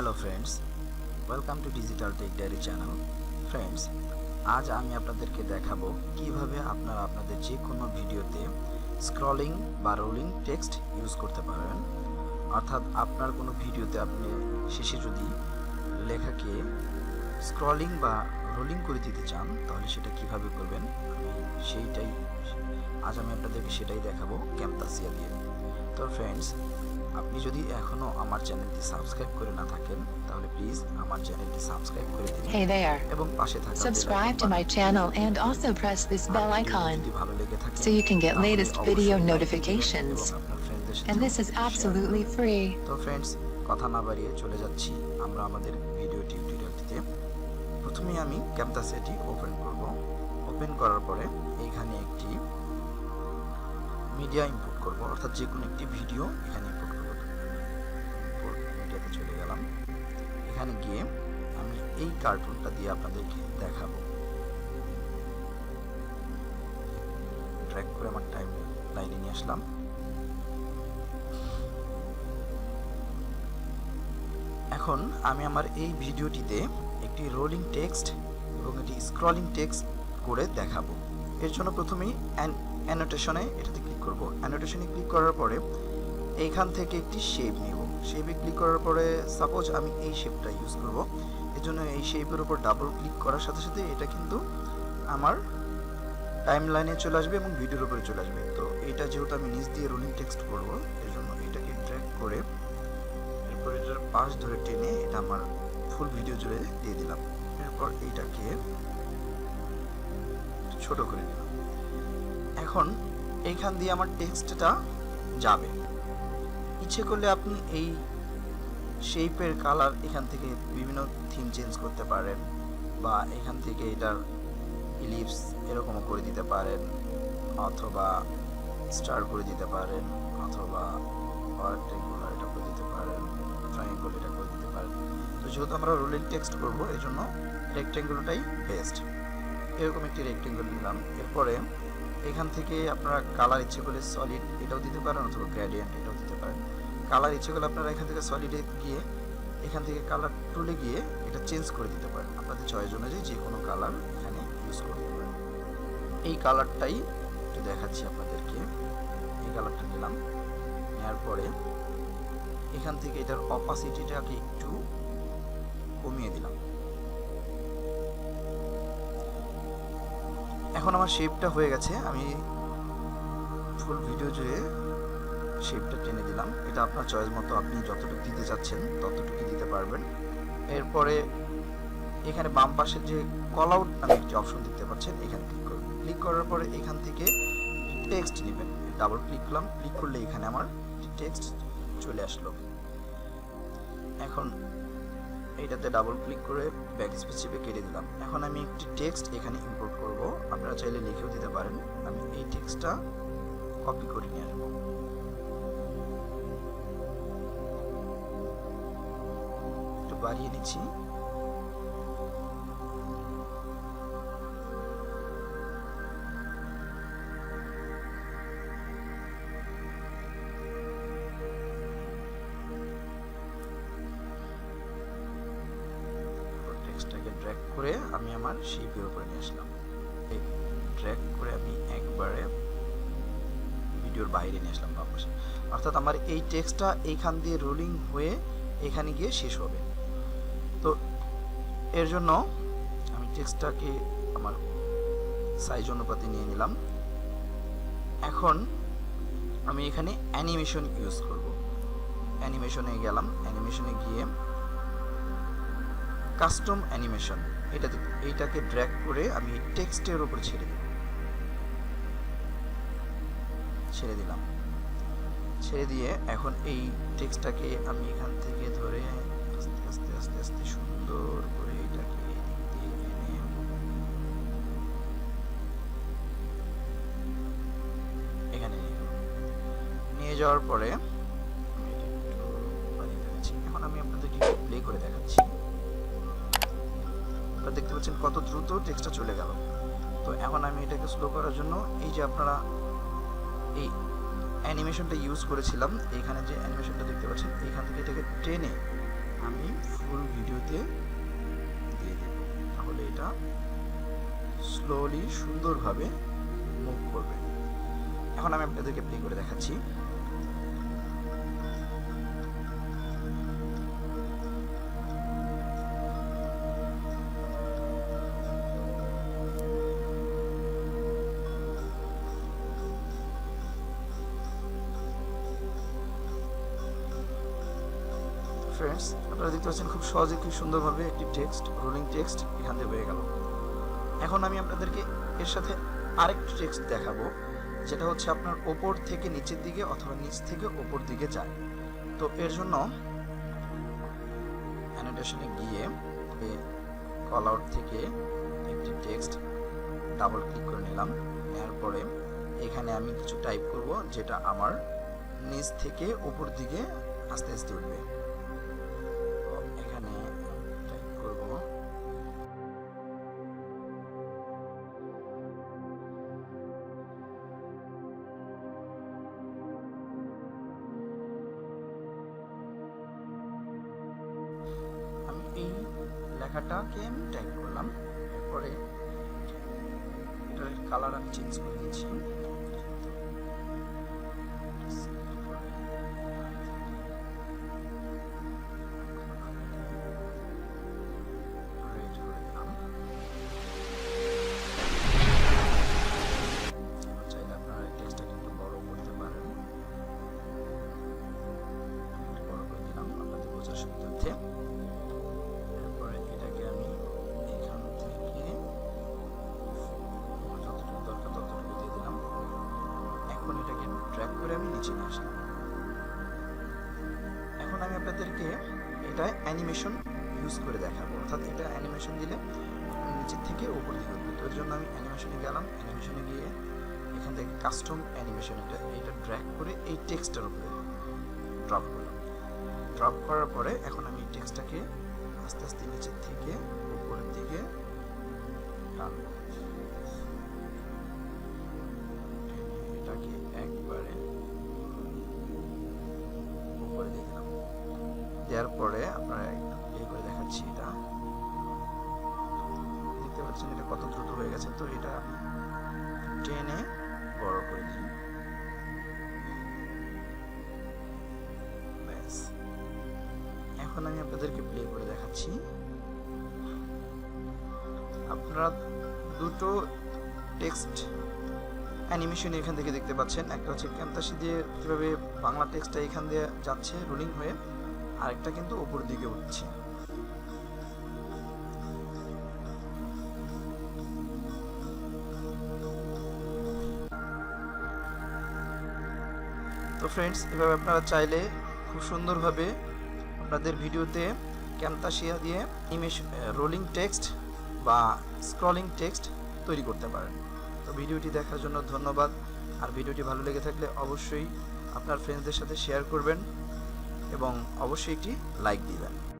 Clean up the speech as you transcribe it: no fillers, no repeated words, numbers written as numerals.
Hello friends, welcome to digital tech diary channel. Friends, আজ আমি আপনাদেরকে দেখাবো কিভাবে আপনারা আপনাদের যে কোনো ভিডিওতে স্ক্রলিং বা রোলিং টেক্সট ইউজ করতে পারবেন। অর্থাৎ আপনার কোনো ভিডিওতে আপনি শেষে যদি লেখাকে স্ক্রলিং বা রোলিং করে দিতে চান তাহলে সেটা কিভাবে করবেন আজ আমি আপনাদেরকে সেটাই দেখাবো ক্যামতাসিয়া দিয়ে। তো ফ্রেন্ডস, আপনি যদি এখনো আমার চ্যানেলটি সাবস্ক্রাইব করে না থাকেন তাহলে প্লিজ আমার চ্যানেলটি সাবস্ক্রাইব করে দিন। Hey there. এবং পাশে থাকা Subscribe to my channel and also press this bell icon যদি ভালো লেগে থাকে so you can get latest video notifications. And this is absolutely free. তো ফ্রেন্ডস, কথা না বাড়িয়ে চলে যাচ্ছি আমরা আমাদের ভিডিও টিউটোরিয়ালটিতে। প্রথমে আমি ক্যামতাসিয়াটি ওপেন করব। ওপেন করার পরে এখানে একটি মিডিয়া ইম্পোর্ট করব, অর্থাৎ যে কোনো একটি ভিডিও এখানে ইম্পোর্ট করব। ইম্পোর্ট মিডিয়াতে চলে গেলাম। এখানে গিয়ে আমি এই কার্টুনটা দিয়ে আপনাদেরকে দেখাবো। ড্র্যাগ করে আমার টাইম লাইনে নিয়ে আসলাম। এখন আমি আমার এই ভিডিওটিতে একটি রোলিং টেক্সট এবং একটি স্ক্রলিং টেক্সট করে দেখাবো। এর জন্য প্রথমেই অ্যানোটেশনে এটাতে ক্লিক করব। অ্যানোটেশনে ক্লিক করার পরে এইখান থেকে একটি শেপ নেব। শেপে ক্লিক করার পরে সাপোজ আমি এই শেপটা ইউজ করব। এর জন্য এই শেপের উপর ডাবল ক্লিক করার সাথে সাথে এটা কিন্তু আমার টাইম লাইনে চলে আসবে এবং ভিডিওর উপরে চলে আসবে। তো এটা যেহেতু আমি নিচ দিয়ে রোলিং টেক্সট করব, এর জন্য এটাকে ড্র্যাগ করে এরপর এটার পাশ ধরে টেনে এটা আমার ফুল ভিডিও জুড়ে দিয়ে দিলাম। এরপর এইটাকে ছোট করে দিলাম। এখন এইখান দিয়ে আমার টেক্সটটা যাবে। ইচ্ছে করলে আপনি এই শেপের কালার এখান থেকে বিভিন্ন থিম চেঞ্জ করতে পারেন, বা এখান থেকে এটার ইলিপস এরকমও করে দিতে পারেন, অথবা স্টার করে দিতে পারেন, অথবা রেক্ট্যাঙ্গুলার এটা করে দিতে পারেন, ট্রায়াঙ্গল এটা করে দিতে পারেন। তো যেহেতু আমরা রোলিং টেক্সট করব এই জন্য রেক্ট্যাঙ্গুলটাই বেস্ট। এরকম একটি রেক্ট্যাঙ্গল নিলাম। এরপরে এখান থেকে আপনারা কালার ইচ্ছে করলে সলিড এটাও দিতে পারেন, অথবা গ্রেডিয়েন্ট এটাও দিতে পারেন। কালার ইচ্ছে করলে আপনারা এখান থেকে সলিডে গিয়ে এখান থেকে কালার টুলে গিয়ে এটা চেঞ্জ করে দিতে পারেন। আপনাদের চয়েস অনুযায়ী যে কোনো কালার এখানে ইউজ করতে পারেন। এই কালারটাই একটু দেখাচ্ছি আপনাদেরকে। এই কালারটা নিলাম। নেওয়ার পরে এখান থেকে এটার অপাসিটিটাকে একটু কমিয়ে দিলাম। এখন আমার শেপটা হয়ে গেছে। আমি ফুল ভিডিও জুড়ে শেপটা টেনে দিলাম। এটা আপনার চয়েস মতো, আপনি যতটুকু দিতে চাচ্ছেন ততটুকু দিতে পারবেন। এরপরে এখানে বাম পাশে যে কল আউট নামে একটি অপশন দেখতে পাচ্ছেন, এখানে ক্লিক করবেন। ক্লিক করার পরে এখান থেকে টেক্সট নেবেন। ডাবল ক্লিক করলাম। ক্লিক করলে এখানে আমার টেক্সট চলে আসলো। এখন এইটাতে ডাবল ক্লিক করে ব্যাকস্পেস চেপে কেটে দিলাম। এখন আমি একটি টেক্সট এখানে ইম্পোর্ট করব। আপনারা চাইলে লিখেও দিতে পারেন। আমি এই টেক্সটটা কপি করে নিয়ে আসবো। একটু বাড়িয়ে নিচ্ছি। টেক্সটটাকে ড্র্যাগ করে আমি আমার শেপের উপরে নিয়ে আসলাম। এই ড্র্যাগ করে আমি একবারে ভিডিওর বাইরে নিয়ে আসলাম বাম পাশে। অর্থাৎ আমার এই টেক্সটটা এইখান দিয়ে রোলিং হয়ে এখানে গিয়ে শেষ হবে। তো এর জন্য আমি টেক্সটটাকে আমার সাইজ অনুপাতে নিয়ে নিলাম। এখন আমি এখানে অ্যানিমেশন ইউজ করব। অ্যানিমেশনে গেলাম। অ্যানিমেশনে গিয়ে কাস্টম অ্যানিমেশন এইটাকে ড্র্যাগ করে আমি টেক্সটের উপর ছেড়ে দিলাম। ছেড়ে দিয়ে এখন এই টেক্সটটাকে আমি এখান থেকে ধরে আস্তে আস্তে আস্তে আস্তে সুন্দর করে এটাকে এদিক দিয়ে এনে এখানে নিয়ে যাওয়ার পরে আমি এটা একটু বাড়িয়ে দেখাচ্ছি। এখন আমি আপনাদেরকে প্লে করে দেখাচ্ছি। আপনারা দেখতে পাচ্ছেন কত দ্রুত টেক্সটটা চলে গেল। তো এখন আমি এটাকে স্লো করার জন্য এই যে আপনারা এই অ্যানিমেশনটা ইউজ করেছিলাম, এইখানে যে অ্যানিমেশনটা দেখতে পাচ্ছেন এখান থেকে এটাকে টেনে আমি স্লোলি সুন্দরভাবে মুভ করবে। এখন আমি আপনাদেরকে প্লে করে দেখাচ্ছি। ফ্রেন্ডস, আপনারা দেখতে পাচ্ছেন খুব সহজে কি সুন্দরভাবে একটি টেক্সট, রোলিং টেক্সট এখান থেকে হয়ে গেল। এখন আমি আপনাদেরকে এর সাথে আরেকটি টেক্সট দেখাবো, যেটা হচ্ছে আপনার ওপর থেকে নিচের দিকে অথবা নিচ থেকে ওপর দিকে যায়। তো এর জন্য অ্যানোটেশনে গিয়ে কল আউট থেকে একটি টেক্সট ডাবল ক্লিক করে নিলাম। এরপরে এখানে আমি কিছু টাইপ করব, যেটা আমার নিচ থেকে উপর দিকে আস্তে আস্তে উঠবে। এখানে টাইপ করব আমি এই লেখাটাকে আমি টাইপ করলাম। এরপরে এটার কালার আমি চেঞ্জ করে দিচ্ছি। চাইলে আপনারা টেক্সটটাকে একটু বড় করতে পারেন। বড় করে দিলাম আপনাদের বোঝার সুবিধার্থে। এরপরে এটাকে আমি এখান থেকে যতটুকু দরকার ততটুকু দিয়ে দিলাম। এখন এটাকে ড্র্যাগ করে আমি নিচে নিয়ে আসলাম। এখন আমি আপনাদেরকে এটা অ্যানিমেশন ইউজ করে দেখাবো, অর্থাৎ এটা অ্যানিমেশন দিলে নিচের থেকে উপর দিকে উঠবে। তো এর জন্য আমি অ্যানিমেশনে গেলাম। অ্যানিমেশনে গিয়ে এখান থেকে কাস্টম অ্যানিমেশন, এটা ড্র্যাগ করে এই টেক্সটটার উপরে ড্রপ করলাম। ড্রপ করার পরে এখন আমি টেক্সটটাকে আস্তে আস্তে নিচের থেকে উপরের দিকে টানবো। এটাকে একবারে উপরে দিয়ে দিলাম। দেওয়ার পরে আপনারা একটু প্লে করে দেখাচ্ছি। এটা দেখতে পাচ্ছেন এটা কত দ্রুত হয়ে গেছে। তো এটা টেনে বড় করে দিই। ব্যাস, এখন আমি আপনাদেরকে প্লে করে দেখাচ্ছি। আপনারা দুটো টেক্সট অ্যানিমেশন এখান থেকে দেখতে পাচ্ছেন। একটা হচ্ছে ক্যামতাসি দিয়ে কীভাবে বাংলা টেক্সটটা এখান দিয়ে যাচ্ছে রোলিং হয়ে, আরেকটা কিন্তু উপর দিকে উঠছে। তো ফ্রেন্ডস, এভাবে আপনারা চাইলে খুব সুন্দরভাবে আপনাদের ভিডিওতে ক্যামতাসিয়া দিয়ে রোলিং টেক্সট বা স্ক্রলিং টেক্সট তৈরি করতে পারেন। তো ভিডিওটি দেখার জন্য ধন্যবাদ। আর ভিডিওটি ভালো লেগে থাকলে অবশ্যই আপনার ফ্রেন্ডসদের সাথে শেয়ার করবেন এবং অবশ্যই একটি লাইক দিবেন।